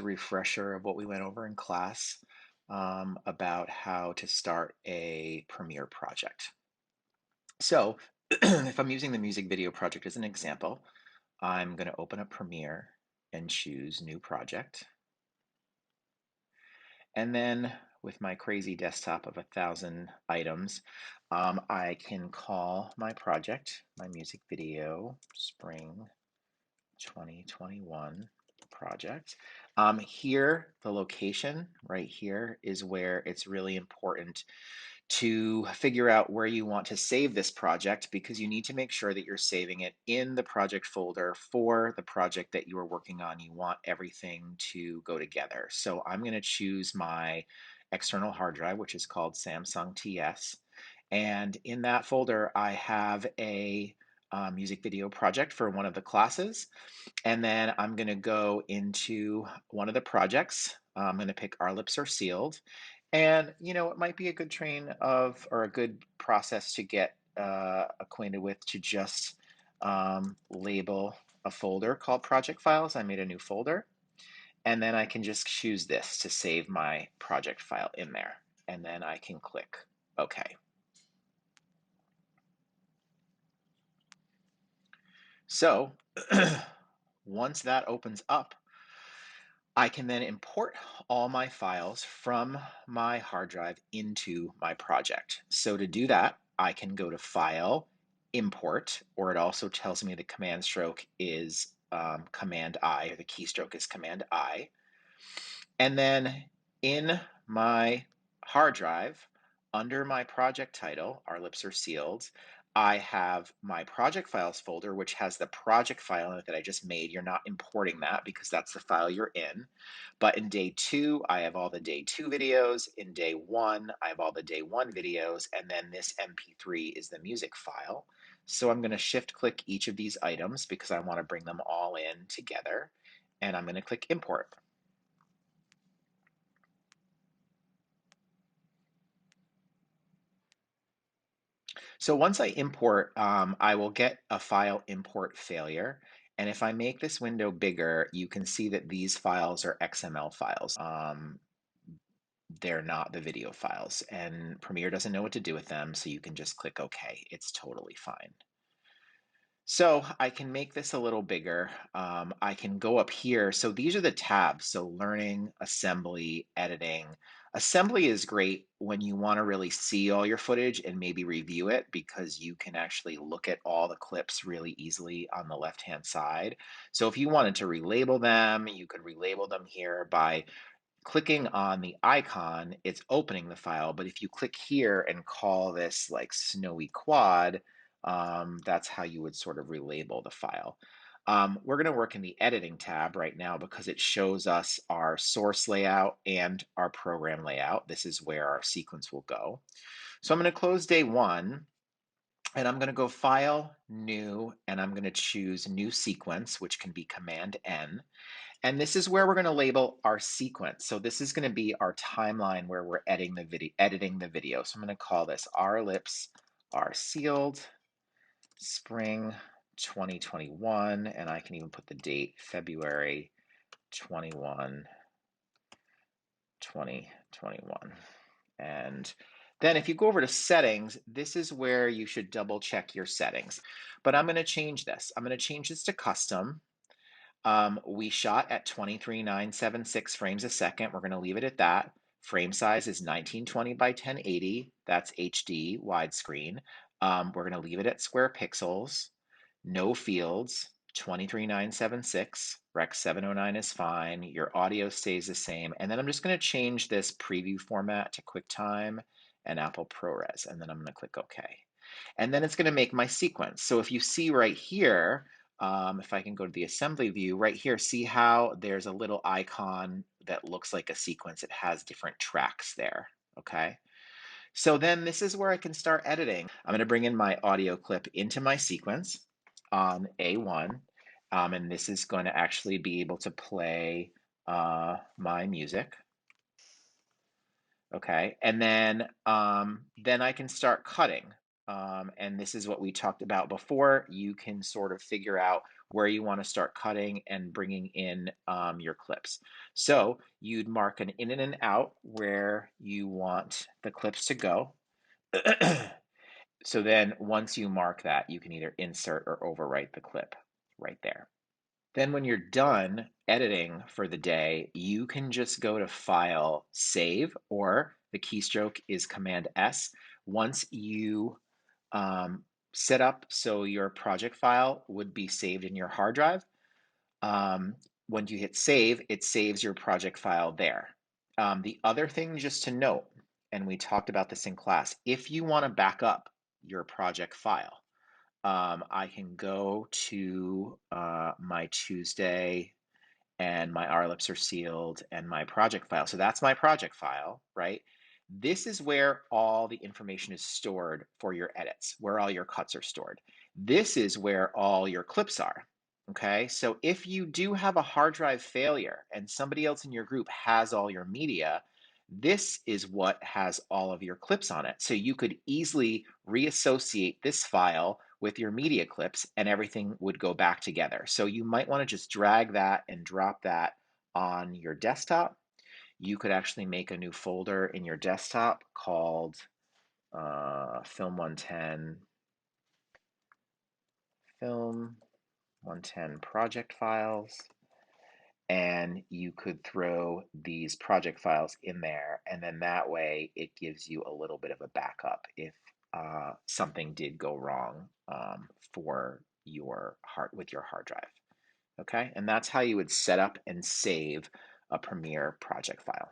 refresher of what we went over in class about how to start a Premiere project. So, if I'm using the music video project as an example, I'm going to open up Premiere and choose New Project. And then with my crazy desktop of 1,000 items, I can call my project, my music video, Spring 2021 project. Here, the location right here is where it's really important to figure out where you want to save this project because you need to make sure that you're saving it in the project folder for the project that you are working on. You want everything to go together. So I'm going to choose my external hard drive, which is called Samsung TS. And in that folder, I have a music video project for one of the classes. And then I'm going to go into one of the projects. I'm going to pick Our Lips Are Sealed. And, it might be a good train of, or a good process to get acquainted with to just label a folder called Project Files. I made a new folder. And then I can just choose this to save my project file in there. And then I can click OK. So once that opens up, I can then import all my files from my hard drive into my project. So to do that, I can go to File, Import, or it also tells me the command stroke is Command I, or the keystroke is Command I. And then in my hard drive, under my project title, Our Lips Are Sealed, I have my project files folder, which has the project file in it that I just made. You're not importing that because that's the file you're in. But in day two, I have all the day two videos. In day one, I have all the day one videos. And then this MP3 is the music file. So I'm going to shift click each of these items because I want to bring them all in together. And I'm going to click import. So once I import, I will get a file import failure. And if I make this window bigger, you can see that these files are XML files. They're not the video files, and Premiere doesn't know what to do with them, so you can just click OK. It's totally fine. So I can make this a little bigger. I can go up here. So these are the tabs. So learning, assembly, editing. Assembly is great when you want to really see all your footage and maybe review it because you can actually look at all the clips really easily on the left-hand side. So if you wanted to relabel them, you could relabel them here by clicking on the icon. It's opening the file, but if you click here and call this like Snowy Quad, that's how you would sort of relabel the file. We're going to work in the editing tab right now because it shows us our source layout and our program layout. This is where our sequence will go. So I'm going to close day one and I'm going to go File, New, and I'm going to choose New Sequence, which can be Command N. And this is where we're going to label our sequence. So this is going to be our timeline where we're editing the video. So I'm going to call this Our Lips Are Sealed Spring 2021. And I can even put the date February 21, 2021. And then if you go over to settings, this is where you should double check your settings. But I'm going to change this. I'm going to change this to custom. We shot at 23,976 frames a second. We're going to leave it at that. Frame size is 1920 by 1080. That's HD widescreen. We're going to leave it at square pixels. No fields. 23,976. Rec 709 is fine. Your audio stays the same. And then I'm just going to change this preview format to QuickTime and Apple ProRes. And then I'm going to click OK. And then it's going to make my sequence. So if you see right here, if I can go to the assembly view, right here, see how there's a little icon that looks like a sequence. It has different tracks there, okay? So then this is where I can start editing. I'm going to bring in my audio clip into my sequence on A1, and this is going to actually be able to play my music. Okay, and then I can start cutting. And this is what we talked about before. You can sort of figure out where you want to start cutting and bringing in your clips. So you'd mark an in and an out where you want the clips to go. So then once you mark that, you can either insert or overwrite the clip right there. Then when you're done editing for the day, you can just go to File, Save, or the keystroke is Command S. Once you um, set up so your project file would be saved in your hard drive, um, when you hit Save, it saves your project file there. The other thing just to note, and we talked about this in class, if you want to back up your project file, I can go to my Tuesday and my R lips are sealed and my project file. So that's my project file, right? This is where all the information is stored for your edits, where all your cuts are stored. This is where all your clips are. Okay, so if you do have a hard drive failure and somebody else in your group has all your media, this is what has all of your clips on it. So you could easily reassociate this file with your media clips and everything would go back together. So you might want to just drag that and drop that on your desktop. You could actually make a new folder in your desktop called Film 110 Film 110 Project Files, and you could throw these project files in there, and then that way it gives you a little bit of a backup if something did go wrong for your hard drive. Okay, and that's how you would set up and save a Premiere project file.